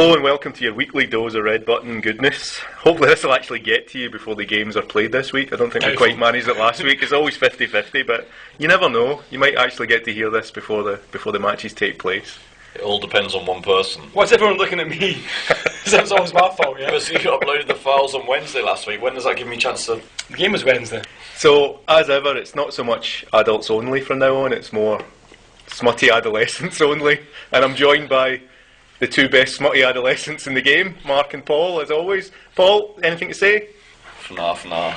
Hello and welcome to your weekly dose of red button goodness. Hopefully this will actually get to you before the games are played this week. I don't think we quite managed it last week. It's always 50-50, but you never know. You might actually get to hear this before the matches take place. It all depends on one person. Why's everyone looking at me? That's always my fault, yeah? Because you uploaded the files on Wednesday last week. When does that give me a chance to... The game was Wednesday. So, as ever, it's not so much adults only from now on, it's more smutty adolescents only. And I'm joined by the two best smutty adolescents in the game, Mark and Paul, as always. Paul, anything to say? FNAF.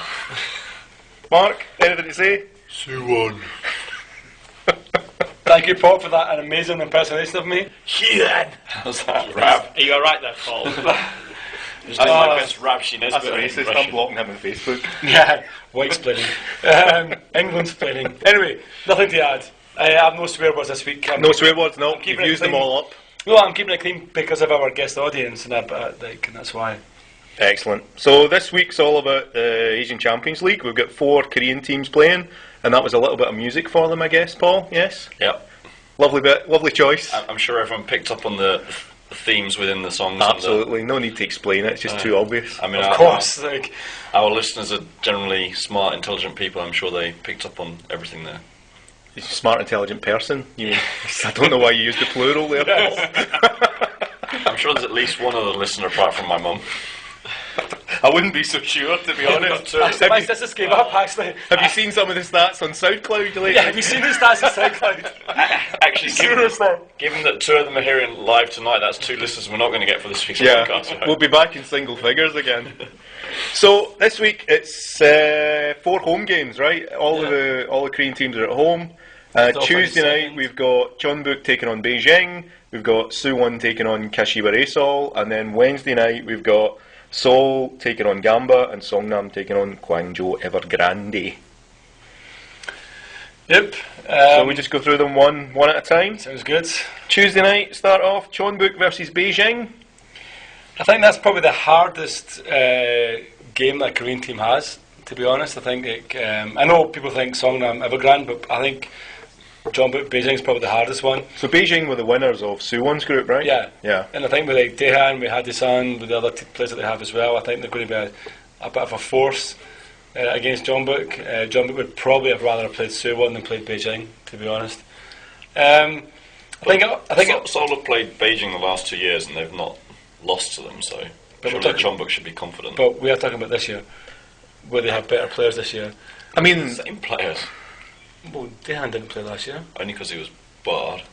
Mark, anything to say? Sue won. Thank you, Paul, for that an amazing impersonation of me. Heathen! How's that rap? Are you alright there, Paul? That's my best rap she knows. That's racist, I'm blocking him on Facebook. Yeah, white splitting. England splitting. Anyway, nothing to add. I have no swear words this week. No swear words, no. You've used them all up. No, I'm keeping it clean because of our guest audience, and that's why. Excellent. So this week's all about the Asian Champions League. We've got 4 Korean teams playing, and that was a little bit of music for them, I guess, Paul, yes? Yep. Lovely choice. I'm sure everyone picked up on the themes within the songs. Absolutely, no need to explain it, it's just too obvious. I mean, of course. Our listeners are generally smart, intelligent people. I'm sure they picked up on everything there. He's a smart, intelligent person. I don't know why you used the plural there, Paul. I'm sure there's at least one other listener apart from my mum. I wouldn't be so sure, to be honest. My sister's gave up, actually. Have you seen some of the stats on SoundCloud lately? Yeah, have you seen the stats on SoundCloud? Actually, given that 2 of them are hearing live tonight, that's 2 listeners we're not going to get for this week's podcast. Right? We'll be back in single figures again. So this week it's 4 home games, right? All the Korean teams are at home. Tuesday night we've got Jeonbuk taking on Beijing, we've got Suwon taking on Kashiwa Reysol, and then Wednesday night we've got Seoul taking on Gamba and Songnam taking on Gwangju Evergrande. Yep. So we just go through them one at a time. Sounds good. Tuesday night, start off, Jeonbuk versus Beijing. I think that's probably the hardest game that a Korean team has, to be honest. I think I know people think Songnam Evergrande, but I think Jeonbuk Beijing is probably the hardest one. So Beijing were the winners of Suwon's group, right? Yeah. And I think with like Daehan, we had Daesan, with the other players that they have as well, I think they're going to be a bit of a force against Jeonbuk. Jeonbuk would probably have rather played Suwon than played Beijing, to be honest. I think Seoul have played Beijing the last 2 years and they've not lost to them, so surely Jeonbuk should be confident. But we are talking about this year, where they have better players this year. I mean, same players. Well, Daehan didn't play last year. Only because he was barred.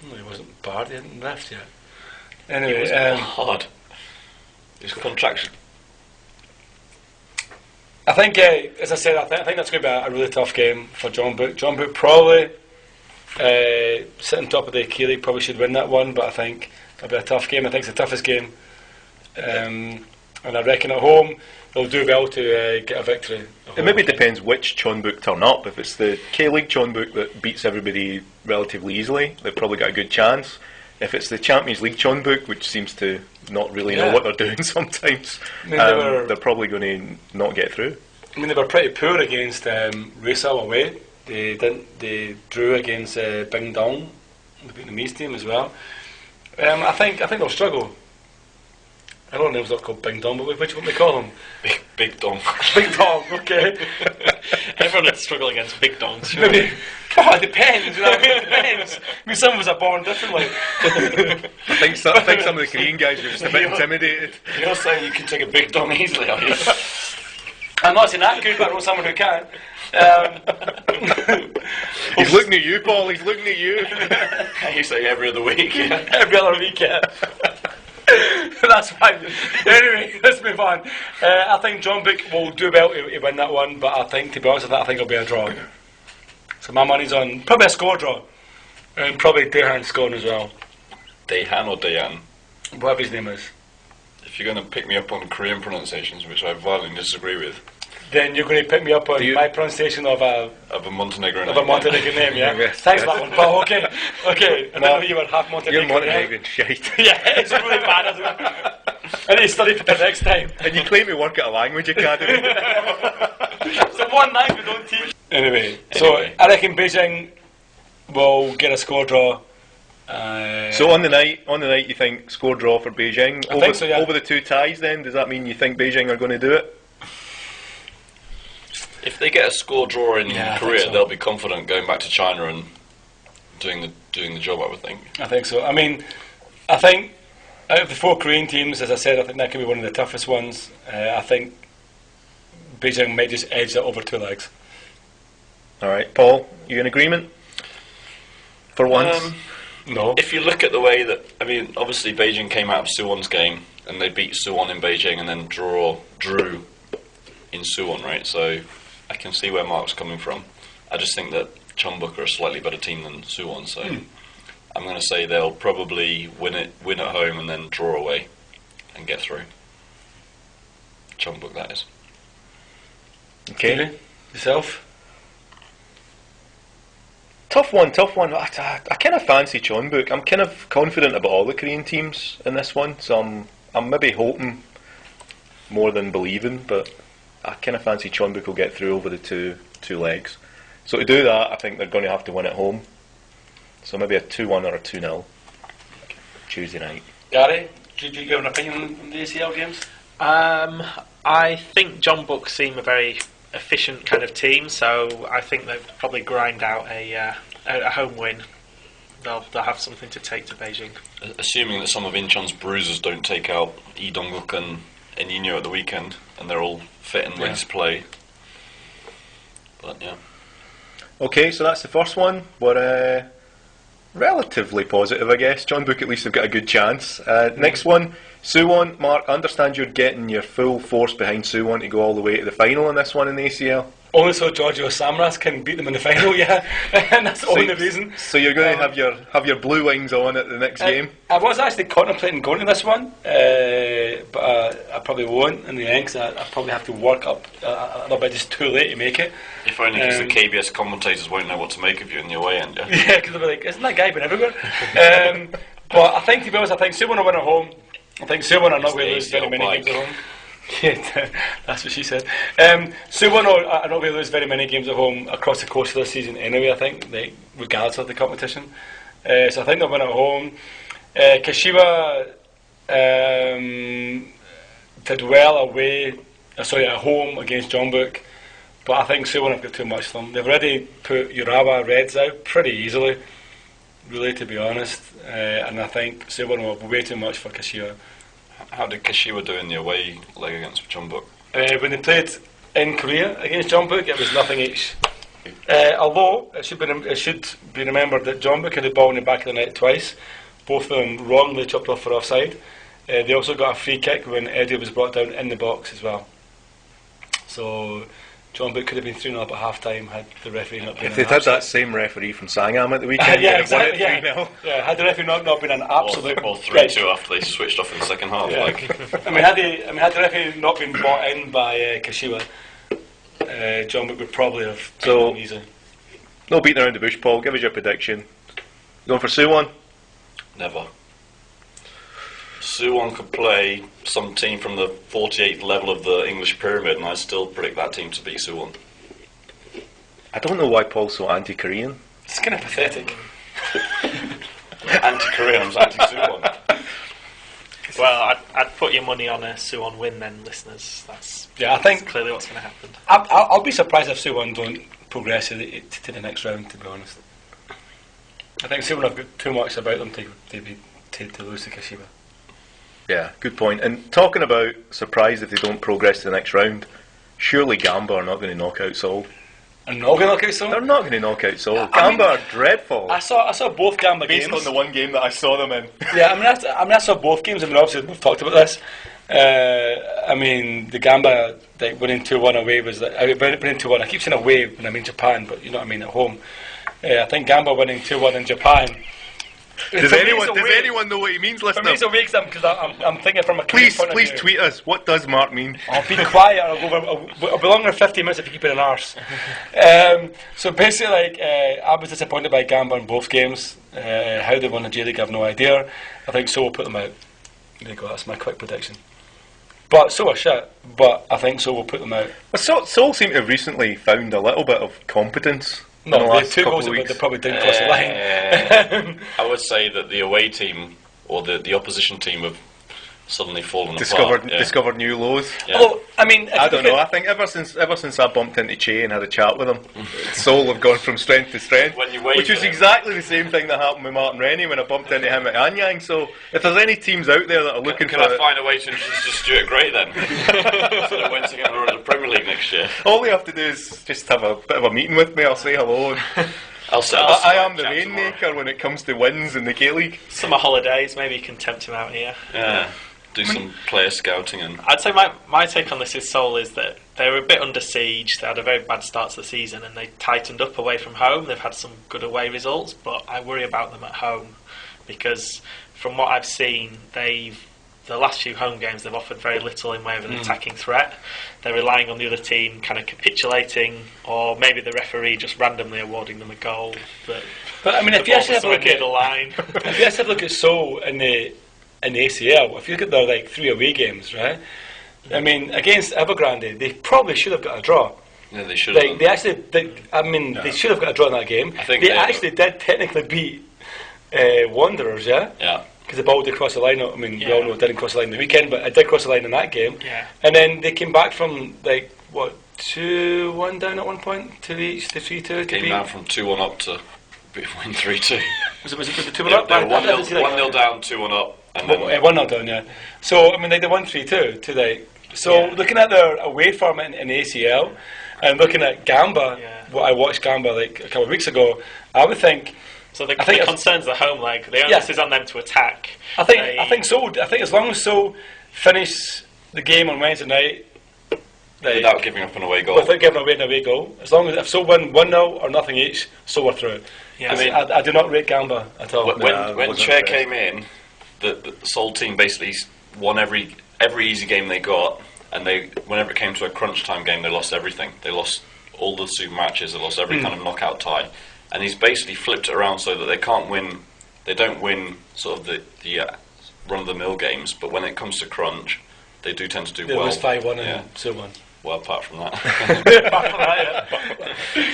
No, he wasn't barred. He hadn't left yet. Anyway, he was barred. His contract. I think, as I said, I think that's going to be a really tough game for Jeonbuk. Jeonbuk probably sitting top of the K League probably should win that one, but I think it'll be a tough game. I think it's the toughest game, and I reckon at home they'll do well to get a victory. It maybe depends which Jeonbuk turn up. If it's the K-League Jeonbuk that beats everybody relatively easily, they've probably got a good chance. If it's the Champions League Jeonbuk, which seems to not really know what they're doing sometimes, they're probably going to not get through. I mean, they were pretty poor against Reysol away. They drew against Bingdong, the Vietnamese team as well. I think they'll struggle. I don't know if it's not called Bing Dong, but which one they call them? Big Dong. Big Dong, okay. Everyone would struggle against big dongs. Maybe. Oh, it depends. You know what I mean? It depends. I mean, some of us are born differently. I think some of the Korean guys are just a bit intimidated. You're saying you can take a big Dong easily, are you? I'm not saying that good, but I know someone who can. He's looking at you, Paul. He's looking at you. You say every other week. Yeah. Every other week, yeah. That's fine. Anyway, let's move on. I think Jeonbuk will do well to win that one, but I think, to be honest with that, I think it'll be a draw. So my money's on probably a score draw, and probably Daehan scoring as well. Daehan or Daehan? Whatever his name is. If you're going to pick me up on Korean pronunciations, which I violently disagree with, then you're going to pick me up on my pronunciation of a Montenegrin name. Of a Montenegrin name, yeah. Yes, thanks for that one, Paul. Okay. I didn't know you were half Montenegrin. You're Montenegrin shite. Yeah, it's really bad, isn't it? I need to study for the next time. And you claim to work at a language academy. So one language we don't teach. Anyway, so I reckon Beijing will get a score draw So on the night, you think score draw for Beijing I think so, yeah. over the two ties. Then does that mean you think Beijing are going to do it? If they get a score draw in Yeah, I think Korea, so. they'll be confident going back to China and doing the job, I would think. I think so. I mean, I think out of the 4 Korean teams, as I said, I think that could be one of the toughest ones. I think Beijing might just edge that over 2 legs. All right, Paul, you in agreement? For once, No. If you look at the way that, I mean, obviously Beijing came out of Suwon's game and they beat Suwon in Beijing and then drew in Suwon, right? So I can see where Mark's coming from. I just think that Jeonbuk are a slightly better team than Suwon, so I'm going to say they'll probably win at home and then draw away and get through. Jeonbuk, that is. okay. Stevie, yourself? Tough one. I kind of fancy Jeonbuk. I'm kind of confident about all the Korean teams in this one, so I'm maybe hoping more than believing, but I kind of fancy Jeonbuk will get through over the two legs. So to do that, I think they're going to have to win at home. So maybe a 2-1 or a 2-0 Tuesday night. Gary, did you give an opinion on the ACL games? I think Jeonbuk seem a very efficient kind of team, so I think they'll probably grind out a home win. They'll have something to take to Beijing. Assuming that some of Incheon's bruisers don't take out Lee Dong-guk and Nino at the weekend, and they're all fit and ready to play. But yeah. Okay, so that's the first one. We're relatively positive, I guess. Jeonbuk at least have got a good chance. Next one, Suwon. Mark, I understand you're getting your full force behind Suwon to go all the way to the final in this one in the ACL. Only so Giorgio Samras can beat them in the final, yeah. And that's the only reason. So you're going to have your blue wings on at the next game? I was actually contemplating going to this one, but I probably won't in the end, because I probably have to work up a little bit just too late to make it. If only because the KBS commentators won't know what to make of you in the away end, yeah? Yeah, because they'll be like, isn't that guy been everywhere? But I think, to be honest, I think Suwon will win at home. I think Suwon are not going to lose very many games at home. Yeah, that's what she said. Suwon are not going to lose very many games at home across the course of the season anyway, I think, regardless of the competition. So I think they'll win at home. Kashiwa did well at home against Jeonbuk, but I think Suwon have got too much for them. They've already put Urawa Reds out pretty easily, really, to be honest, and I think Suwon will have way too much for Kashiwa. How did Kashiwa do in the away leg against Jeonbuk? When they played in Korea against Jeonbuk, it was nothing each. Although it should be remembered that Jeonbuk had the ball in the back of the net twice, both of them wrongly chopped off for offside. They also got a free kick when Eddie was brought down in the box as well. So Jeonbuk could have been 3-0 up at half time had the referee not been If they'd had that same referee from Sangam at the weekend, yeah, they'd have won it exactly, 3-0. yeah, had the referee not been an absolute Or 3-2 after they switched off in the second half. Yeah. Like. I mean, had the referee not been bought in by Kashiwa, Jeonbuk would probably have So- beaten them easily. No beating around the bush, Paul. Give us your prediction. Going for Suwon? Never. Suwon could play some team from the 48th level of the English pyramid, and I still predict that team to beat Suwon. I don't know why Paul's so anti-Korean. It's kind of pathetic. Anti-Korean, I'm anti-Suwon. Well, I'd put your money on a Suwon win then, listeners. That's Yeah, I think clearly what's going to happen. I'll be surprised if Suwon don't progress to the next round, to be honest. I think Suwon have got too much about them to lose to Kashiwa. Yeah, good point. And talking about surprised if they don't progress to the next round, surely Gamba are not going to knock out Seoul. And not going to knock out Seoul? They're not going to knock out Seoul. I Gamba mean, are dreadful. I saw both Gamba Based games. on the one game that I saw them in. Yeah, I saw both games. I mean, obviously we've talked about this. I mean, the Gamba winning 2-1 away was winning 2-1. I keep saying away when I mean Japan, but you know what I mean at home. I think Gamba winning 2-1 in Japan. Does For me, it's away. anyone know what he means, For me, listener? it's away because I'm thinking from a Korean point of Please view. tweet us. What does Mark mean? I'll be quiet. I'll be longer 50 minutes if you keep it an arse. So basically, I was disappointed by Gamba in both games. How they won the J League, I have no idea. I think Seoul will put them out. There you go. That's my quick prediction. But Seoul are shit. But I think Seoul will put them out. Well, Seoul seem to have recently found a little bit of competence. in the No, they last two couple goals, of but weeks. they probably didn't cross the line. I would say that the away team or the opposition team have suddenly fallen Discovered apart. Yeah. discovered new lows. Yeah. Although, I mean, if I you don't look know. at- I think ever since I bumped into Che and had a chat with him, Soul have gone from strength to strength. When you wave which is at him. exactly the same thing that happened with Martin Rennie when I bumped into him at Anyang. So if there's any teams out there that are looking Can for I find a way to introduce Stuart Gray then? So that when together we're in the Premier League next year. all they have to do is just have a bit of a meeting with me. I'll say hello. And I'll say I am the rainmaker when it comes to wins in the K-League. Summer holidays, maybe you can tempt him out here. Yeah. Do some player scouting and I'd say my take on this is Seoul is that they were a bit under siege. They had a very bad start to the season and they tightened up away from home. They've had some good away results, but I worry about them at home because from what I've seen, the last few home games they've offered very little in way of an attacking threat. They're relying on the other team kind of capitulating, or maybe the referee just randomly awarding them a goal. But I mean, if the you ball actually was have a look near at the line. if you actually have a look at Seoul in the ACL, if you look at their like 3 away games, right? I mean, against Evergrande, they probably should have got a draw. yeah, they should have. Like, they should have got a draw in that game. I think they they- actually did technically beat Wanderers, yeah? yeah. Because the ball did cross the line. I mean, we Yeah. all know it didn't cross the line the weekend, but it did cross the line in that game. Yeah. And then they came back from, like, what, 2-1 down at one point to each, to 3-2 to Came beat. down from 2-1 up to win 3-2. Was it the 2-1 They up? were I didn't see that. 1-0 down, 2-1 up, and then 1-0 down, yeah. So, I mean, they won 3-2 to like. So, Yeah. looking at their away form in ACL and looking at Gamba, Yeah. what I watched Gamba like a couple of weeks ago, I would think. So the I think concerns the home leg. The onus Yeah. is on them to attack. I think so. I think as long as so finish the game on Wednesday night, like, without giving up an away goal. without giving away an away goal, as long as if so win 1-0 or nothing each, so we're through. Yeah. I mean, I do not rate Gamba at all. When Nah, when wasn't Chair impressed. came in, the Seoul team basically won every easy game they got, and whenever it came to a crunch time game, they lost everything. They lost all the super matches. They lost every kind of knockout tie, and he's basically flipped it around so that they can't win. They don't win sort of the run of the mill games, but when it comes to crunch, they do tend to do They well. lose 5-1 Yeah. and 2-1. Well, apart from that.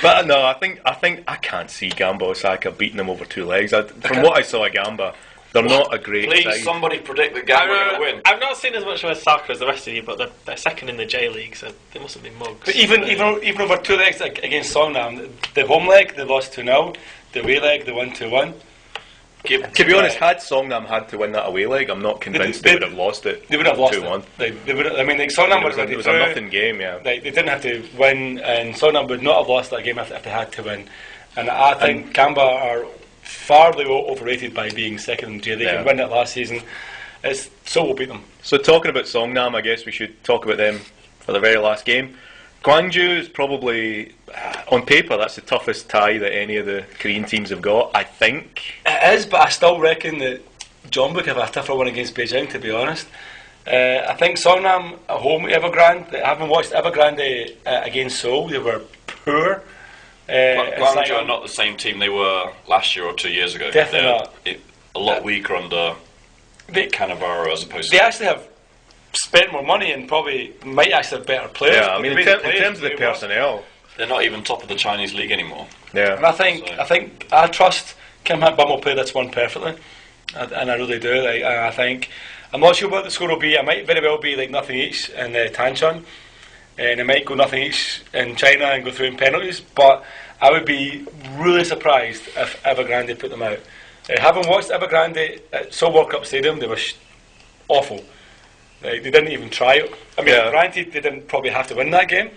But no, I think I can't see Gamba Osaka beating them over 2 legs. From what I saw of Gamba, they're not a great Please, side. somebody predict that Gamba are going to win. I've not seen as much of Osaka as the rest of you, but they're second in the J League, so they mustn't be mugs. But even over 2 legs against Songnam, the home leg they lost 2-0, the away leg they won 2-1. To be honest, had Songnam had to win that away leg, I'm not convinced they would have lost it. They would have lost 2-1. it. Like, they would. I mean, like Songnam It would was, have it was a nothing game, yeah. Like, they didn't have to win, and Songnam would not have lost that game if they had to win. And I think Gamba are farly overrated by being second in the J League Yeah. and win it last season. So we'll beat them. So talking about Songnam, I guess we should talk about them for the very last game. Gwangju is probably, on paper, that's the toughest tie that any of the Korean teams have got, I think. It is, but I still reckon that Jeonbuk have a tougher one against Beijing, to be honest. I think Songnam at home at Evergrande, having watched Evergrande against Seoul, they were poor. Gwangju are not the same team they were last year or 2 years ago. Definitely They're not. A lot weaker under They, Cannavaro as opposed they to. actually have spent more money and probably might actually have better players. Yeah, I but mean, the in, way they in play terms is of the very well. personnel, They're not even top of the Chinese league anymore. yeah. And I think I trust Kim Han Bum will play this one perfectly, and I really do. Like, and I think I'm not sure what the score will be. It might very well be like nothing each in Tanchon, and it might go nothing each in China and go through in penalties. But I would be really surprised if Evergrande put them out. Having watched Evergrande at Seoul World Cup Stadium, they were awful. Like, they didn't even try it. I mean, Yeah. granted, they didn't probably have to win that game.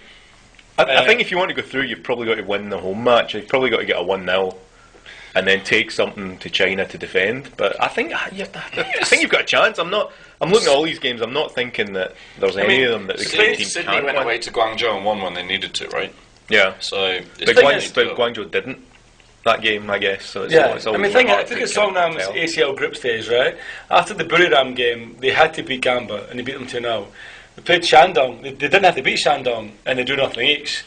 I think if you want to go through, you've probably got to win the home match. You've probably got to get a 1-0 and then take something to China to defend. But I think you've got a chance. I'm looking at all these games. I'm not thinking that there's any of them that the Korean teams Sydney can't went win. away to Guangzhou and won when they needed to, right? Yeah, So it's but definitely Guangzhou didn't that game, I guess. So it's Yeah, it's I always mean, think hard if you to look at kind of Songnam's tell. ACL group stage, right? After the Buriram game, they had to beat Gamba, and they beat them 2-0. They played Shandong. They didn't have to beat Shandong, and they do nothing each.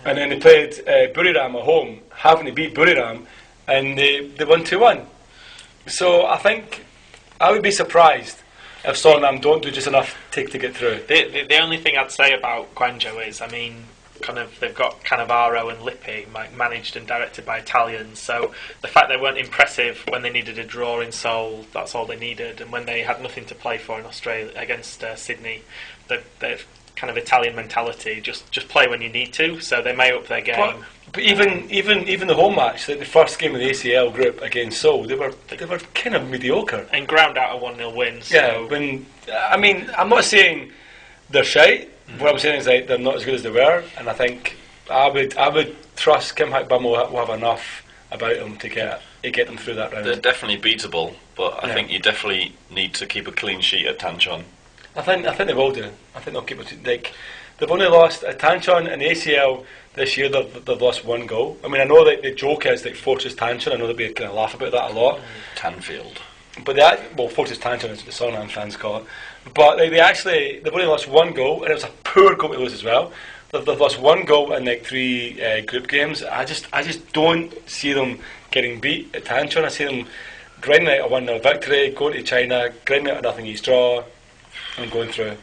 And then they played Buriram at home, having to beat Buriram, and they won 2-1. So I think I would be surprised if Songnam don't do just enough to get through. The only thing I'd say about Guangzhou is, I mean, they've got Cannavaro and Lippi, managed and directed by Italians. So the fact they weren't impressive when they needed a draw in Seoul, that's all they needed. And when they had nothing to play for in Australia against Sydney, they've kind of Italian mentality, just play when you need to. So they may up their game. But even the home match, like the first game of the ACL group against Seoul, they were kind of mediocre And ground out a 1-0 win. So. Yeah, I'm not saying they're shite. What I'm saying is like they're not as good as they were, and I think I would trust Kim Hak-bum will have enough about them to get them through that round. They're definitely beatable, but I think you definitely need to keep a clean sheet at Tanchon. I think they will do. I think they'll keep it. Like they've only lost at Tanchon and ACL this year. They've lost 1 goal. I mean, I know that the joke is like Fortress Tanchon. I know that we kind of laugh about that a lot. Tanfield. But Fortress Tanchon is what the Songnam fans call it. But they've only lost 1 goal, and it was a poor goal to lose as well. They've lost 1 goal in like 3 group games. I just don't see them getting beat at Tanchon. I see them grinding out a 1-0 victory, going to China, grinding out a nothing each draw, and going through.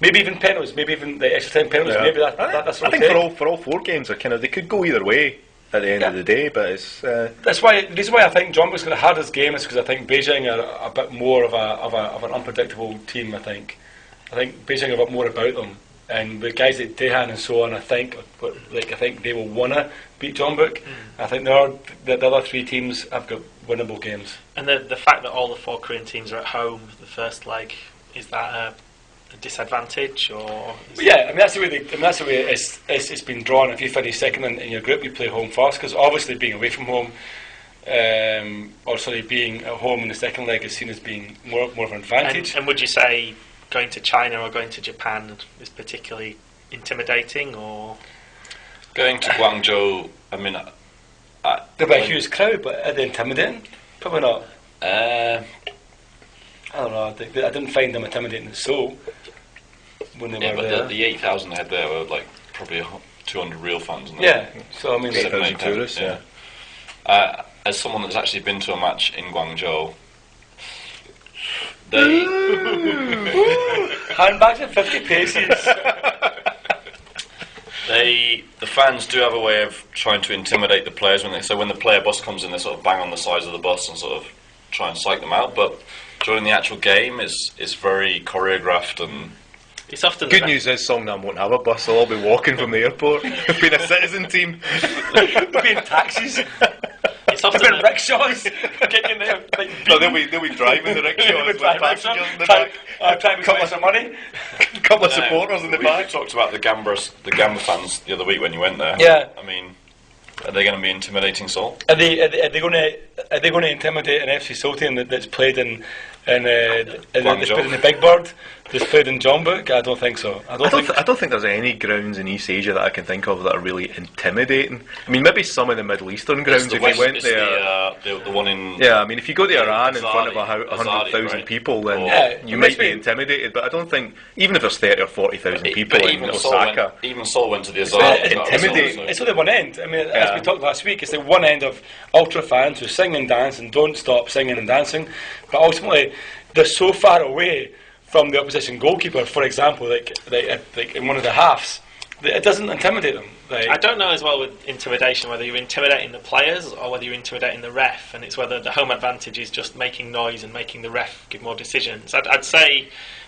Maybe even penalties, maybe even the extra time penalties. Yeah. Maybe that's I think for all 4 games are they could go either way at the end of the day, but it's that's why the reason why I think Jeonbuk's got the hardest game is because I think Beijing are a bit more of an unpredictable team. I think Beijing have a bit more about them, and the guys like Daehan and so on, I think they will wanna beat Jeonbuk. I think the other 3 teams have got winnable games. And the fact that all the 4 Korean teams are at home the first leg, is that a disadvantage, or? Yeah, I mean that's the way it's been drawn. If you finish second in your group, you play home first, because obviously being away from home, being at home in the second leg is seen as being more of an advantage. And would you say going to China or going to Japan is particularly intimidating, or? Going to Guangzhou, I mean, There'll be a huge crowd, but are they intimidating? Probably not. I don't know. I didn't find them intimidating at Seoul when they were but there. the 8,000 they had there were like probably 200 real fans. Yeah, so I mean, 8,000 tourists. Yeah. As someone that's actually been to a match in Guangzhou, they handbags at 50 paces. The fans do have a way of trying to intimidate the players when the player bus comes in, they sort of bang on the sides of the bus and sort of try and psych them out. But during the actual game, it's very choreographed, and it's often good news is Songnam won't have a bus; they'll all be walking from the airport. Being a citizen team, They'll be in taxis. It's often They'll be in rickshaws. Kicking there. no, they'll be driving the rickshaws with passengers in the back. Trying to make some money. A couple of supporters in the we back. talked about the Gamba fans the other week when you went there. Yeah. I mean, are they going to be intimidating Seoul? Are they going to intimidate an FC Seoul team that's played in the Big Bird, that's played in Jeonbuk? I don't think so. I don't think there's any grounds in East Asia that I can think of that are really intimidating. I mean, maybe some of the Middle Eastern grounds if you went there. The one in. Yeah, I mean, if you go to Iran in Azadi, front of 100,000 right? people, then Yeah, you might be intimidated. But I don't think, even if there's 30 or 40,000 people But in Osaka, even Seoul went to the Azadi. intimidating. It's only one end. I mean, as we talked last week, it's the one end of ultra fans who sing and dance and don't stop singing and dancing. But ultimately, they're so far away from the opposition goalkeeper, for example, like in one of the halves, that it doesn't intimidate them. I don't know as well with intimidation whether you're intimidating the players or whether you're intimidating the ref, and it's whether the home advantage is just making noise and making the ref give more decisions. I'd say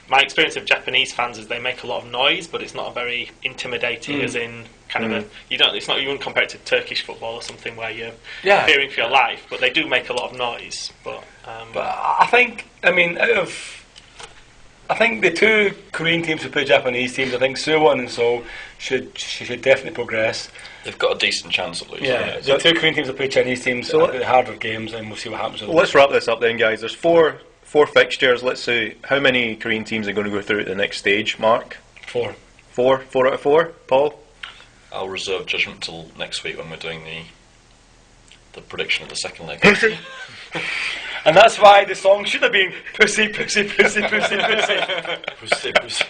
my experience of Japanese fans is they make a lot of noise, but it's not a very intimidating, as in kind of you wouldn't compare it to Turkish football or something where you're fearing for your life, but they do make a lot of noise. But I think, I think the 2 Korean teams who play Japanese teams, I think Suwon and Seoul should definitely progress. They've got a decent chance at losing. Yeah, the 2 Korean teams that play Chinese teams have got the harder games, and we'll see what happens with them. let's wrap this up then, guys. There's four fixtures. Let's see how many Korean teams are going to go through to the next stage. Mark, 4. 4 out of 4. Paul, I'll reserve judgment till next week when we're doing the prediction of the second leg. And that's why the song should have been Pussy, Pussy, Pussy, Pussy, Pussy. Pussy, pussy.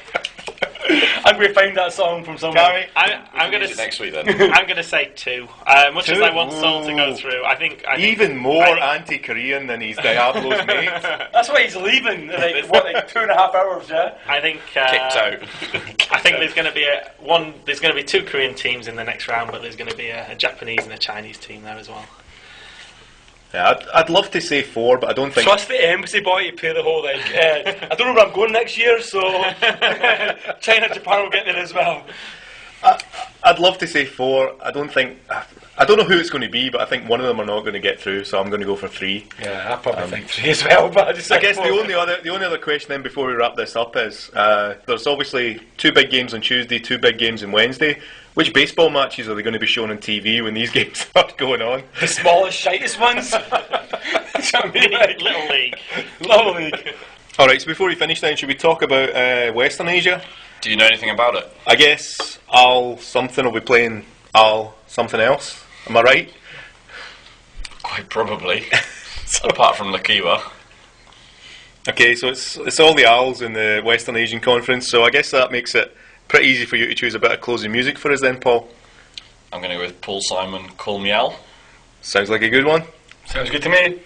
I'm going to find that song from somewhere. Gary? I'm going Use it to next week then. I'm going to say 2. Much as Two? I want Sol to go Ooh. through, I think Even more I think- anti-Korean than his Diablo's mate. That's why he's leaving in like 2.5 hours, yeah? I think Kicked out. I think there's going to be There's going to be 2 Korean teams in the next round, but there's going to be a Japanese and a Chinese team there as well. Yeah, I'd love to say 4, but I don't think. Trust the embassy boy to pay the whole, like, I don't know where I'm going next year, so China, Japan will get there as well. I'd love to say 4. I don't think. I don't know who it's going to be, but I think one of them are not going to get through, so I'm going to go for 3. Yeah, I probably think 3 as well, but I just I guess the only other question then before we wrap this up is there's obviously 2 big games on Tuesday, 2 big games on Wednesday. Which baseball matches are they going to be shown on TV when these games start going on? The smallest, shitest ones. Do you know what I mean? Like, Little League. Little League. All right, so before we finish then, should we talk about Western Asia? Do you know anything about it? I guess Al something will be playing Al something else. Am I right? Quite probably. Apart from Lakiwa. Okay, so it's all the Als in the Western Asian Conference, so I guess that makes it pretty easy for you to choose a bit of closing music for us then, Paul. I'm going to go with Paul Simon, Call Me Al. Sounds like a good one. Sounds good to me.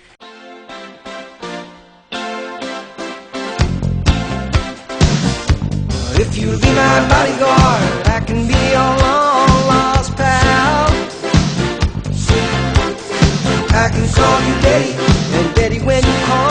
If you'll be my bodyguard, I can be your long lost pal. I can call you Betty, and Betty when you call